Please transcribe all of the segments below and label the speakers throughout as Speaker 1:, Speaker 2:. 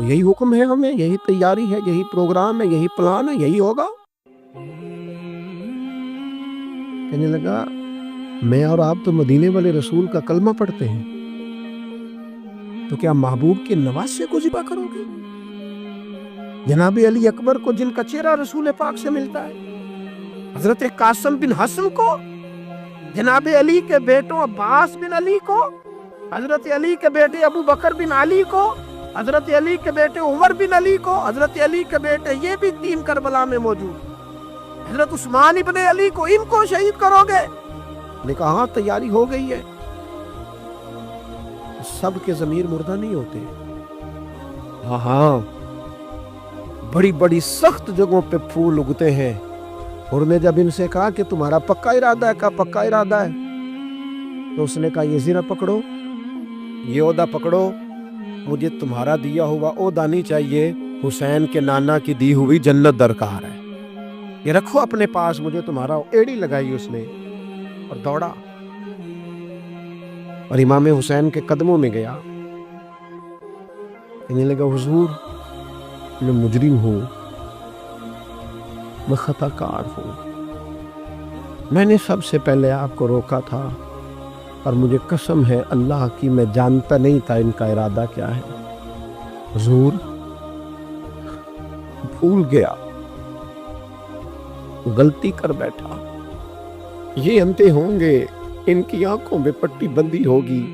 Speaker 1: یہی حکم ہے ہمیں, یہی تیاری ہے, یہی پروگرام ہے, یہی پلان ہے, یہی ہوگا. کہنے لگا میں اور آپ تو مدینے والے رسول کا کلمہ پڑھتے ہیں, تو کیا محبوب کے نواسے کو ذبح کرو گے؟ جناب علی اکبر کو, جن کا چہرہ رسول پاک سے ملتا ہے, حضرت قاسم بن حسن کو, جناب علی کے بیٹوں عباس بن علی کو, حضرت علی کے بیٹے ابو بکر بن علی کو, حضرت علی کے بیٹے عمر بن علی کو, حضرت علی کے بیٹے یہ بھی 3 کربلا میں موجود, حضرت عثمان ابن علی کو, ان کو شہید کرو گے؟ نے کہا ہاں تیاری ہو گئی ہے. سب کے ضمیر مردہ نہیں ہوتے, ہاں بڑی بڑی سخت جگہوں پہ پھول اگتے ہیں. اور نے جب ان سے کہا کہ تمہارا پکا ارادہ ہے, کہا پکا ارادہ ہے, تو اس نے کہا یہ زیرہ پکڑو, یہ عہدہ پکڑو, مجھے تمہارا دیا ہوا عہدہ نہیں چاہیے, حسین کے نانا کی دی ہوئی جنت درکار ہے, یہ رکھو اپنے پاس, مجھے تمہارا. ایڑی لگائی اس نے اور دوڑا اور امام حسین کے قدموں میں گیا. کہنے لگا حضور میں مجرم ہوں, میں خطا کار ہوں, میں نے سب سے پہلے آپ کو روکا تھا, اور مجھے قسم ہے اللہ کی میں جانتا نہیں تھا ان کا ارادہ کیا ہے. حضور بھول گیا, غلطی کر بیٹھا, یہ انتے ہوں گے, ان کی آنکھوں میں پٹی بندی ہوگی,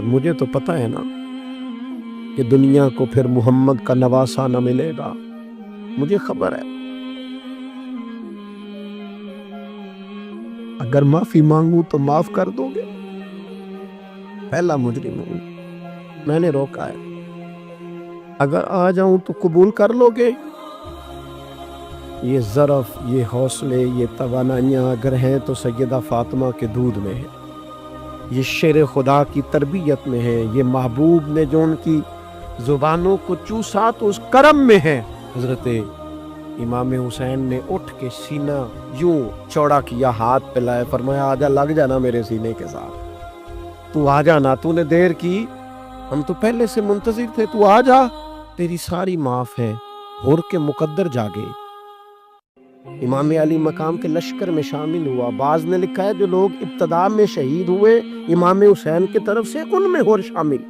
Speaker 1: مجھے تو پتہ ہے نا کہ دنیا کو پھر محمد کا نواسہ نہ ملے گا, مجھے خبر ہے. اگر معافی مانگوں تو معاف کر دو گے؟ پہلا مجرم ہوں, میں نے روکا ہے, اگر آ جاؤں تو قبول کر لو گے؟ یہ ظرف, یہ حوصلے, یہ توانائیاں اگر ہیں تو سیدہ فاطمہ کے دودھ میں ہے, یہ شیر خدا کی تربیت میں ہے, یہ محبوب نے جو ان کی زبانوں کو چوسا تو اس کرم میں ہے. حضرت امام حسین نے اٹھ کے سینہ یوں چوڑا کیا, ہاتھ پہ لائے, فرمایا آجا, لگ جانا میرے سینے کے ساتھ, تو آ جانا, تو نے دیر کی, ہم تو پہلے سے منتظر تھے, تو آ جا, تیری ساری معاف ہے. ہور کے مقدر جاگے, امام علی مقام کے لشکر میں شامل ہوا. بعض نے لکھا ہے جو لوگ ابتدا میں شہید ہوئے امام حسین کی طرف سے, ان میں ہور شامل.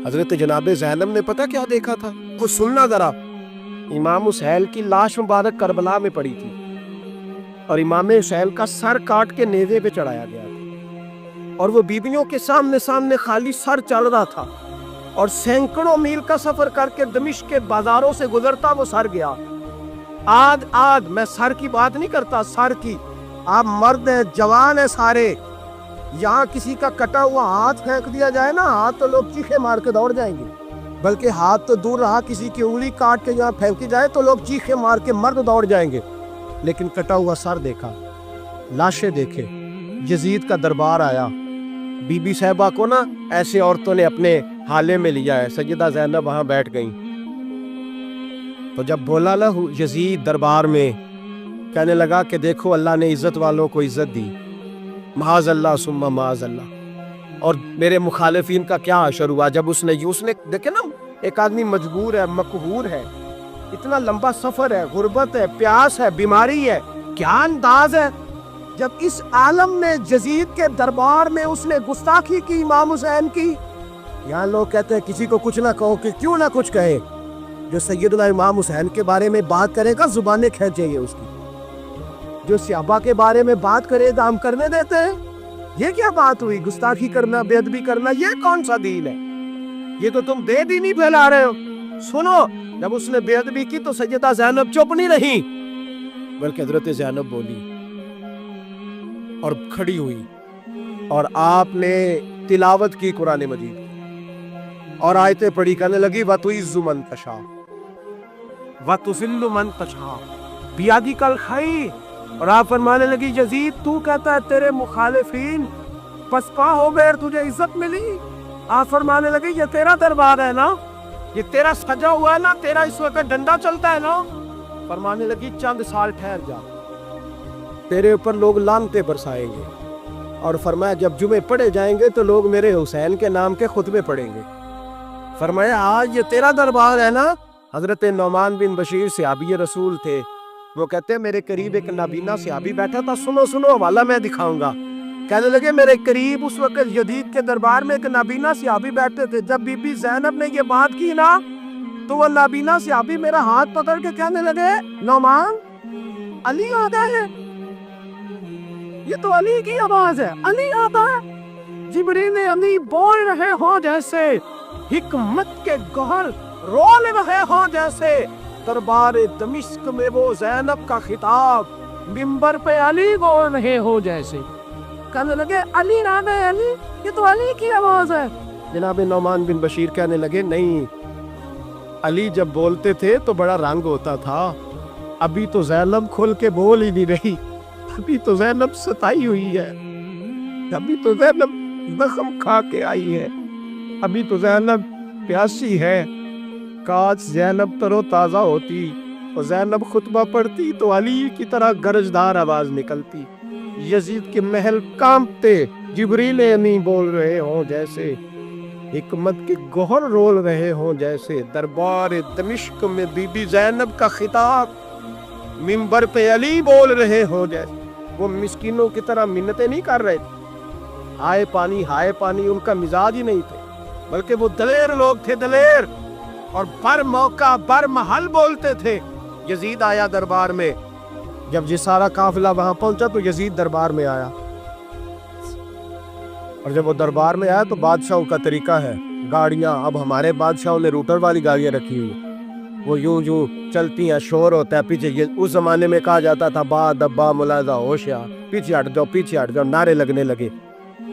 Speaker 1: حضرت جناب زینب نے پتہ کیا دیکھا تھا؟ کچھ سننا ذرا. امام حسین کی لاش مبارک کربلا میں پڑی تھی, اور امام حسین کا سر کاٹ کے نیزے پہ چڑھایا گیا تھا, اور وہ بیویوں کے سامنے خالی سر چل رہا تھا, اور سینکڑوں میل کا سفر کر کے دمشق کے بازاروں سے گزرتا وہ سر گیا. آد میں سر کی بات نہیں کرتا, سر کی. آپ مرد ہیں, جوان ہیں سارے, یہاں کسی کا کٹا ہوا ہاتھ پھینک دیا جائے نا, ہاتھ تو لوگ چیخے مار کے دوڑ جائیں گے, بلکہ ہاتھ تو دور رہا, کسی کی انگلی کاٹ کے یہاں پھینکی جائے تو لوگ چیخے مار کے مرد دوڑ جائیں گے. لیکن کٹا ہوا سر دیکھا, لاشیں دیکھے. یزید کا دربار آیا, بی بی صاحبہ کو نا ایسے عورتوں نے اپنے حالے میں لیا ہے, سیدہ زینب وہاں بیٹھ گئیں. تو جب بولا نا یزید دربار میں, کہنے لگا کہ دیکھو اللہ نے عزت والوں کو عزت دی, معاذ اللہ ثم معاذ اللہ. اور میرے مخالفین کا کیا حشر ہوا جب اس نے دیکھے نا, ایک آدمی مجبور ہے, مقہور ہے, اتنا لمبا سفر ہے, غربت ہے, پیاس ہے, بیماری ہے, کیا انداز ہے جب اس عالم میں یزید کے دربار میں اس نے گستاخی کی امام حسین کی. یہاں لوگ کہتے ہیں کسی کو کچھ نہ کہو, کہ کیوں نہ کچھ کہے, جو سیدنا امام حسین کے بارے میں بات کرے گا زبانیں کھینچیں گے اس کی, جو صحابہ کے بارے میں بات کرے گا ہم کرنے دیتے ہیں. یہ کیا بات ہوئی, گستاخی کرنا, بے ادبی کرنا, یہ کون سا دین ہے؟ یہ تو تم بے دینی پھیلا رہے ہو. سنو, جب اس نے بے ادبی کی تو سیدہ زینب چپ نہیں رہی, بلکہ حضرت زینب بولی اور کھڑی ہوئی, اور آپ نے تلاوت کی قرآن مجید اور آیتیں پڑھی, کہنے لگی وَتُعِزُّ مَن تَشَاءُ وَتُذِلُّ مَن تَشَاءُ بِیَدِکَ الْخَیرُ. اور آپ فرمانے لگی یزید تو کہتا ہے تیرے مخالفین پسپا ہو گئے اور تجھے عزت ملی. آپ فرمانے لگی یہ تیرا دربار ہے نا, یہ تیرا سجا ہوا ہے نا, تیرا اس وقت ڈنڈا چلتا ہے نا. فرمانے لگی چند سال ٹھہر جا, تیرے اوپر لوگ لعنتیں برسائیں گے. اور فرمایا جب جمعے پڑھے جائیں گے تو لوگ میرے حسین کے نام کے خطبے پڑھیں گے. فرمایا آج یہ تیرا دربار ہے نا؟ حضرت نعمان بن بشیر صحابی رسول تھے، وہ کہتے ہیں میرے قریب ایک نابینا صحابی بیٹھا تھا، سنو سنو حوالہ میں دکھاؤں گا۔ کہنے لگے میرے قریب اس وقت یزید کے دربار میں ایک نابینا صحابی بیٹھے تھے، جب بی بی زینب نے یہ بات کی نا تو وہ نابینا صحابی میرا ہاتھ پکڑ کے کہنے لگے نعمان علی آ گئے ہیں، یہ تو علی کی آواز ہے، علی آتا ہے، جبریل علی بول رہے ہو جیسے حکمت کے گوہر رول رہے ہو جیسے، دربار دمشق میں وہ زینب کا خطاب، منبر پہ علی بول رہے ہو جیسے، کہنے لگے علی نام ہے، علی یہ تو علی کی آواز ہے۔ جناب نعمان بن بشیر کہنے لگے نہیں، علی جب بولتے تھے تو بڑا رنگ ہوتا تھا، ابھی تو زینب کھل کے بول ہی نہیں رہی، ابھی تو زینب ستائی ہوئی ہے، ابھی تو زینب زخم کھا کے آئی ہے، ابھی تو زینب پیاسی ہے، کاش زینب تر و تازہ ہوتی اور زینب خطبہ پڑھتی تو علی کی طرح گرجدار آواز نکلتی، یزید کے محل کانپتے، جبریل امین بول رہے ہوں جیسے، حکمت کے گوہر رول رہے ہوں جیسے، دربار دمشق میں بی بی زینب کا خطاب، منبر پہ علی بول رہے ہوں جیسے۔ وہ مسکینوں کی طرح منتیں نہیں کر رہے تھے، ہائے پانی ان کا مزاج ہی نہیں تھے، بلکہ وہ دلیر لوگ تھے، دلیر، اور بر موقع بر محل بولتے تھے۔ یزید آیا دربار میں، جب یہ سارا قافلہ وہاں پہنچا تو یزید دربار میں آیا، اور جب وہ دربار میں آیا تو بادشاہوں کا طریقہ ہے، گاڑیاں، اب ہمارے بادشاہوں نے روٹر والی گاڑیاں رکھی ہوئی، وہ یوں چلتی ہیں، شور ہوتا ہے پیچھے، اس زمانے میں کہا جاتا تھا با دبا ملاحظہ ہوشیار، پیچھے ہٹ جاؤ، نعرے لگنے لگے۔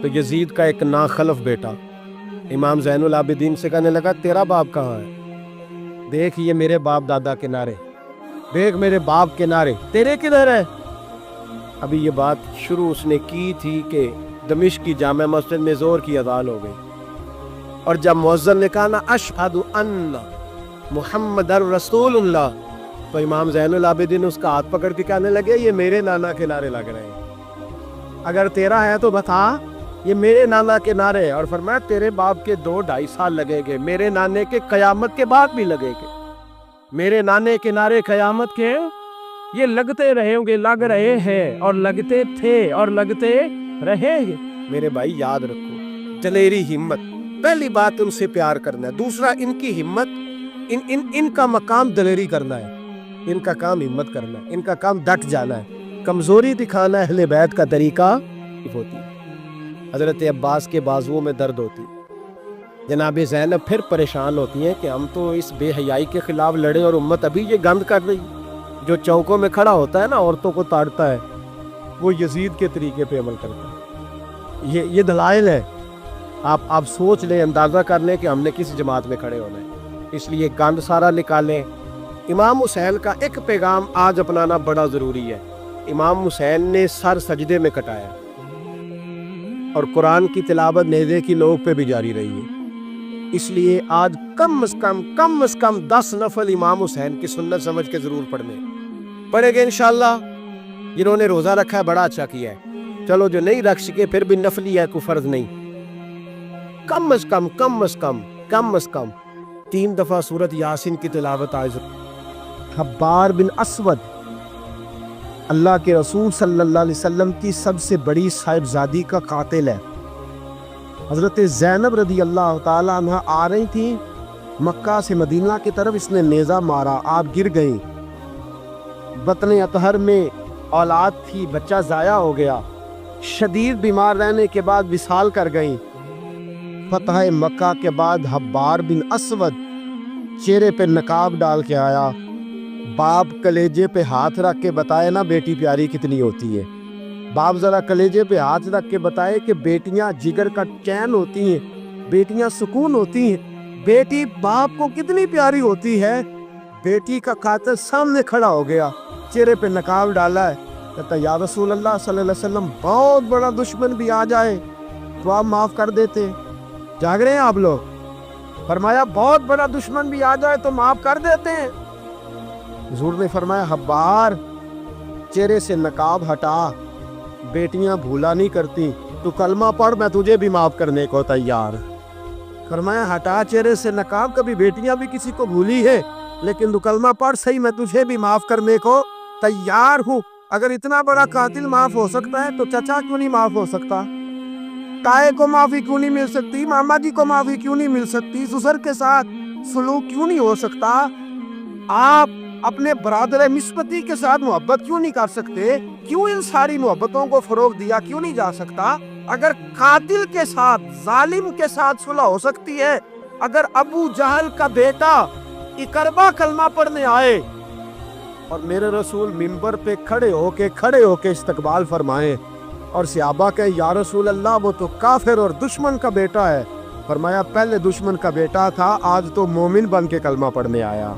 Speaker 1: تو یزید کا ایک ناخلف بیٹا امام زین العابدین سے کہنے لگا تیرا باپ کہاں ہے؟ دیکھ یہ میرے باپ دادا کے نعرے، دیکھ میرے باپ کے نعرے، تیرے کدھر ہے؟ ابھی یہ بات شروع اس نے کی تھی کہ دمشق کی جامع مسجد میں زور کی اذان ہو گئی، اور جب مؤذن نے کہا نا اشہد ان محمد رسول اللہ، تو امام زین العابدین اس کا ہاتھ پکڑ کے کہنے لگے یہ میرے نانا کے نعرے لگ رہے ہیں، اگر تیرا ہے تو بتا، یہ میرے نانا کے نعرے، اور فرمایا تیرے باپ کے 2-2.5 سال لگے گے، میرے نانے کے قیامت کے بعد بھی لگے گے، میرے نانے کے نعرے قیامت کے یہ لگتے رہے ہوں گے، لگ رہے ہیں اور لگتے تھے اور لگتے رہے گے۔ میرے بھائی یاد رکھو، دلیری ہمت، پہلی بات ان سے پیار کرنا ہے، دوسرا ان کی ہمت، ان کا مقام دلیری کرنا ہے، ان کا کام ہمت کرنا ہے، ان کا کام ڈٹ جانا ہے، کمزوری دکھانا اہل بیت کا طریقہ ہوتی ہے۔ حضرت عباس کے بازوؤں میں درد ہوتی، جناب زینب پھر پریشان ہوتی ہیں کہ ہم تو اس بے حیائی کے خلاف لڑے اور امت ابھی یہ گند کر رہی، جو چوکوں میں کھڑا ہوتا ہے نا عورتوں کو تاڑتا ہے، وہ یزید کے طریقے پہ عمل کرتا ہے۔ یہ دلائل ہے، آپ سوچ لیں، اندازہ کر لیں کہ ہم نے کس جماعت میں کھڑے ہونا ہے، اس لیے گند سارا نکالیں۔ امام حسین کا ایک پیغام آج اپنانا بڑا ضروری ہے۔ امام حسین نے سر سجدے میں کٹایا اور قرآن کی تلاوت نیزے کی نوک پہ بھی جاری رہی ہے، اس لیے آج کم از کم 10 نفل امام حسین کی سنت سمجھ کے ضرور پڑھنے پڑے گے انشاءاللہ۔ جنہوں نے روزہ رکھا ہے بڑا اچھا کیا ہے، چلو جو نہیں رکھ سکے پھر بھی نفلی ہے، کوئی فرض نہیں، کم از کم 3 دفعہ سورت یاسین کی تلاوت آج۔ حبار بن اسود اللہ کے رسول صلی اللہ علیہ وسلم کی سب سے بڑی صاحبزادی کا قاتل ہے۔ حضرت زینب رضی اللہ تعالیٰ عنہ آ رہی تھی مکہ سے مدینہ کی طرف، اس نے نیزہ مارا، آپ گر گئیں، بطن اطہر میں اولاد تھی، بچہ ضائع ہو گیا، شدید بیمار رہنے کے بعد وصال کر گئیں۔ فتح مکہ کے بعد حبار بن اسود چہرے پہ نقاب ڈال کے آیا، باپ کلیجے پہ ہاتھ رکھ کے بتائے نا بیٹی پیاری کتنی ہوتی ہے، باپ ذرا کلیجے پہ ہاتھ رکھ کے بتائے کہ بیٹیاں جگر کا چین ہوتی ہیں، بیٹیاں سکون ہوتی ہیں، بیٹی باپ کو کتنی پیاری ہوتی ہے۔ بیٹی کا قاتل سامنے کھڑا ہو گیا، چہرے پہ نقاب ڈالا ہے، کہتا یا رسول اللہ صلی اللہ علیہ وسلم بہت بڑا دشمن بھی آ جائے تو آپ معاف کر دیتے، جاگ رہے ہیں آپ لوگ؟ فرمایا بہت بڑا دشمن بھی آ جائے تو معاف کر دیتے ہیں۔ حضور نے فرمایا حبار چہرے سے نقاب ہٹا، بیٹیاں بھولا نہیں کرتی، تو کلمہ پڑھ، میں تجھے بھی معاف کرنے کو تیار۔ فرمایا ہٹا چہرے سے نقاب، کبھی بیٹیاں بھی کسی کو بھولی ہے لیکن تو کلمہ پڑھ صحیح، میں تجھے بھی معاف کرنے کو تیار ہوں۔ اگر اتنا بڑا قاتل معاف ہو سکتا ہے تو چچا کیوں نہیں معاف ہو سکتا؟ تائے کو معافی کیوں نہیں مل سکتی؟ ماما جی کو معافی کیوں نہیں مل سکتی؟ سسر کے ساتھ سلوک کیوں نہیں ہو سکتا؟ آپ اپنے برادر نسبتی کے ساتھ محبت کیوں نہیں کر سکتے؟ کیوں ان ساری محبتوں کو فروغ دیا کیوں نہیں جا سکتا؟ اگر قاتل کے ساتھ، ظالم کے ساتھ صلح ہو سکتی ہے، اگر ابو جہل کا بیٹا اکربہ کلمہ پڑھنے آئے اور میرے رسول منبر پہ کھڑے ہو کے استقبال فرمائے اور صحابہ کہ یا رسول اللہ وہ تو کافر اور دشمن کا بیٹا ہے، فرمایا پہلے دشمن کا بیٹا تھا، آج تو مومن بن کے کلمہ پڑھنے آیا۔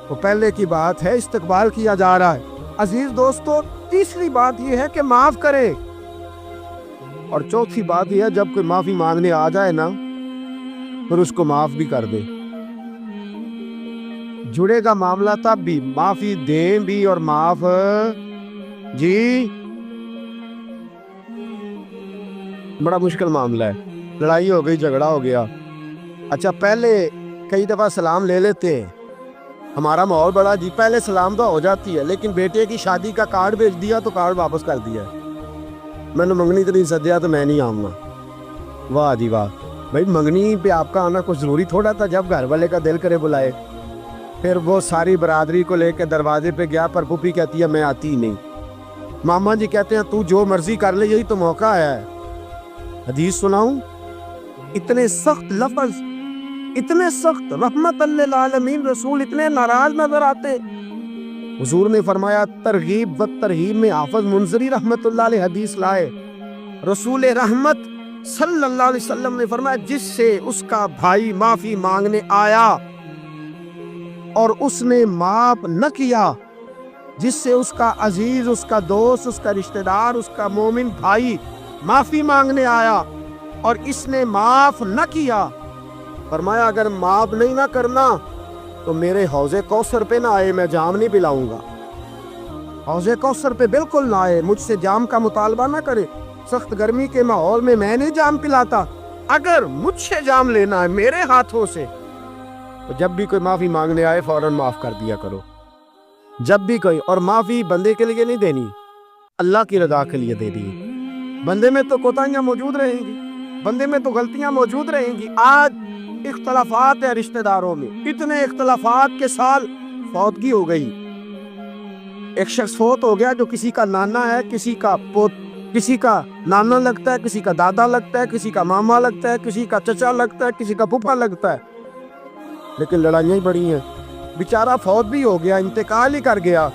Speaker 1: وہ پہلے کی بات ہے، استقبال کیا جا رہا ہے۔ عزیز دوستو، تیسری بات یہ ہے کہ معاف کرے، اور چوتھی بات یہ ہے جب کوئی معافی مانگنے آ جائے نا پھر اس کو معاف بھی کر دے۔ جڑے گا معاملہ تب بھی، معافی دیں بھی اور معاف جی، بڑا مشکل معاملہ ہے۔ لڑائی ہو گئی، جھگڑا ہو گیا، اچھا پہلے کئی دفعہ سلام لے لیتے ہیں، ہمارا ماحول بڑا جی، پہلے سلام تو ہو جاتی ہے، لیکن بیٹے کی شادی کا کارڈ بھیج دیا تو کارڈ واپس کر دیا، میں نے منگنی تو نہیں سدیا تو میں نہیں آؤں گا۔ واہ جی واہ، بھائی منگنی پہ آپ کا آنا کچھ ضروری تھوڑا تھا، جب گھر والے کا دل کرے بلائے۔ پھر وہ ساری برادری کو لے کے دروازے پہ گیا، پر پھوپھی کہتی ہے میں آتی ہی نہیں، ماما جی کہتے ہیں تو جو مرضی کر لے، یہی تو موقع ہے۔ حدیث سناؤں، اتنے سخت لفظ، اتنے سخت، رحمت للعالمین رسول اتنے ناراض نظر آتے۔ حضور نے فرمایا، ترغیب و ترہیب میں حافظ منذری رحمت اللہ علیہ حدیث لائے، رسول رحمت صلی اللہ علیہ وسلم نے فرمایا جس سے اس کا بھائی معافی مانگنے آیا اور اس نے معاف نہ کیا، جس سے اس کا عزیز، اس کا دوست، اس کا رشتہ دار، اس کا مومن بھائی معافی مانگنے آیا اور اس نے معاف نہ کیا، فرمایا اگر معاف نہیں نہ کرنا تو میرے حوض کوثر پہ نہ آئے، میں جام نہیں پلاؤں گا۔ حوض کوثر پہ بالکل نہ آئے، مجھ سے جام کا مطالبہ نہ کرے، سخت گرمی کے ماحول میں نہیں جام پلاتا، اگر مجھ سے جام لینا ہے میرے ہاتھوں سے تو جب بھی کوئی معافی مانگنے آئے فوراً معاف کر دیا کرو، جب بھی کوئی۔ اور معافی بندے کے لیے نہیں دینی، اللہ کی رضا کے لیے دے دی۔ بندے میں تو کوتاہیاں موجود رہیں گی، بندے میں تو غلطیاں موجود رہیں گی۔ آج اختلافات ہیں رشتہ داروں میں، اتنے اختلافات کے سال فوتگی ہو گئی، ایک شخص فوت ہو گیا جو کسی کا نانا ہے، کسی کا پوت، کسی کا نانا لگتا ہے، کسی کا دادا لگتا ہے، کسی کا ماما لگتا ہے، کسی کا چچا لگتا ہے، کسی کا پھوپھا لگتا ہے، لیکن لڑائیاں ہی بڑی ہیں۔ بیچارہ فوت بھی ہو گیا، انتقال ہی کر گیا،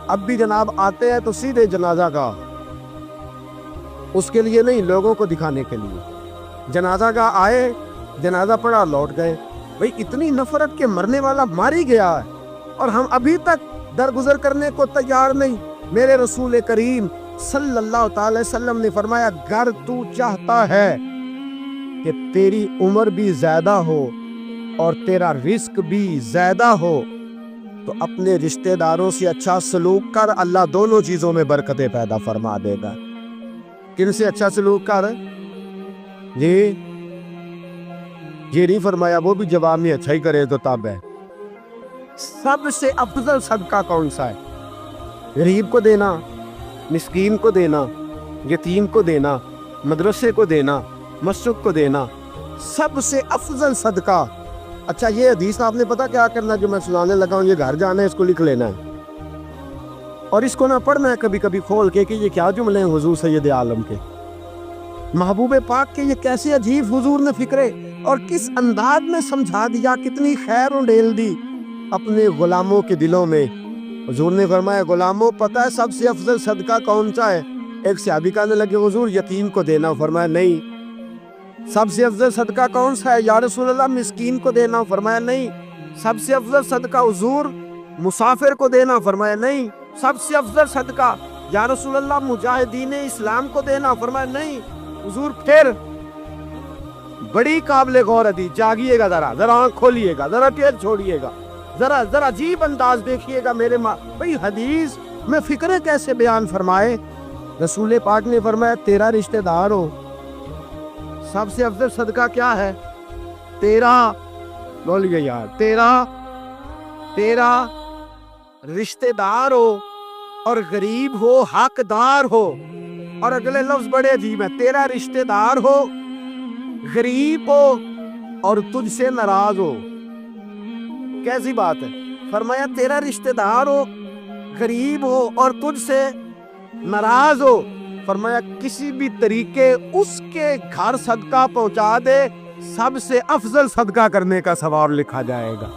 Speaker 1: اب بھی جناب آتے ہیں تو سیدھے جنازہ کا، اس کے لیے نہیں، لوگوں کو دکھانے کے لیے جنازہ کا آئے، جنازہ پڑھا، لوٹ گئے۔ بھئی اتنی نفرت کے مرنے والا مار ہی گیا ہے اور ہم ابھی تک درگزر کرنے کو تیار نہیں۔ میرے رسول کریم صلی اللہ تعالی وسلم نے فرمایا اگر تو چاہتا ہے کہ تیری عمر بھی زیادہ ہو اور تیرا رزق بھی زیادہ ہو تو اپنے رشتہ داروں سے اچھا سلوک کر، اللہ دونوں چیزوں میں برکتیں پیدا فرما دے گا۔ کن سے اچھا سلوک کر؟ جی یہ نہیں فرمایا وہ بھی جواب میں اچھا ہی کرے تو تب ہے۔ سب سے افضل صدقہ کون سا ہے؟ غریب کو دینا، مسکین کو دینا، یتیم کو دینا، مدرسے کو دینا، مسجد کو دینا، سب سے افضل صدقہ۔ اچھا یہ حدیث آپ نے پتا کیا کرنا جو میں سنانے لگا ہوں، یہ گھر جانا ہے، اس کو لکھ لینا ہے اور اس کو نہ پڑھنا ہے کبھی کبھی کھول کے کہ یہ کیا جملے ہیں حضور سید عالم کے، محبوب پاک کے، یہ کیسے عجیب حضور نے فکرے اور کس انداز میں سمجھا دیا، کتنی خیر ڈیل دی اپنے غلاموں کے دلوں میں۔ حضور نے فرمایا غلاموں پتہ ہے سب سے افضل صدقہ کون سا ہے؟ ایک صحابی کہنے لگے حضور یتیم کو دینا، فرمایا نہیں۔ سب سے افضل صدقہ کون سا ہے یا رسول اللہ؟ مسکین کو دینا، فرمایا نہیں۔ سب سے افضل صدقہ حضور مسافر کو دینا، فرمایا نہیں۔ سب سے افضل صدقہ یا رسول اللہ مجاہدین اسلام کو دینا، فرمایا نہیں۔ حضور پھر بڑی قابل غور حدیث، جاگیے گا، ذرا آنکھ کھولیے گا، ذرا ٹیل چھوڑیے گا، ذرا عجیب انداز دیکھیے گا میرے ماں بھئی حدیث میں فکریں کیسے بیان فرمائے۔ رسول پاک نے فرمایا تیرا رشتہ دار ہو، سب سے افضل صدقہ کیا ہے؟ تیرا بولیے یار، تیرا رشتہ دار ہو اور غریب ہو، حقدار ہو. اور اگلے لفظ بڑے عجیب ہے، تیرا رشتہ دار ہو، غریب ہو اور تجھ سے ناراض ہو. کیسی بات ہے؟ فرمایا تیرا رشتہ دار ہو، غریب ہو اور تجھ سے ناراض ہو. فرمایا کسی بھی طریقے اس کے گھر صدقہ پہنچا دے، سب سے افضل صدقہ کرنے کا ثواب لکھا جائے گا.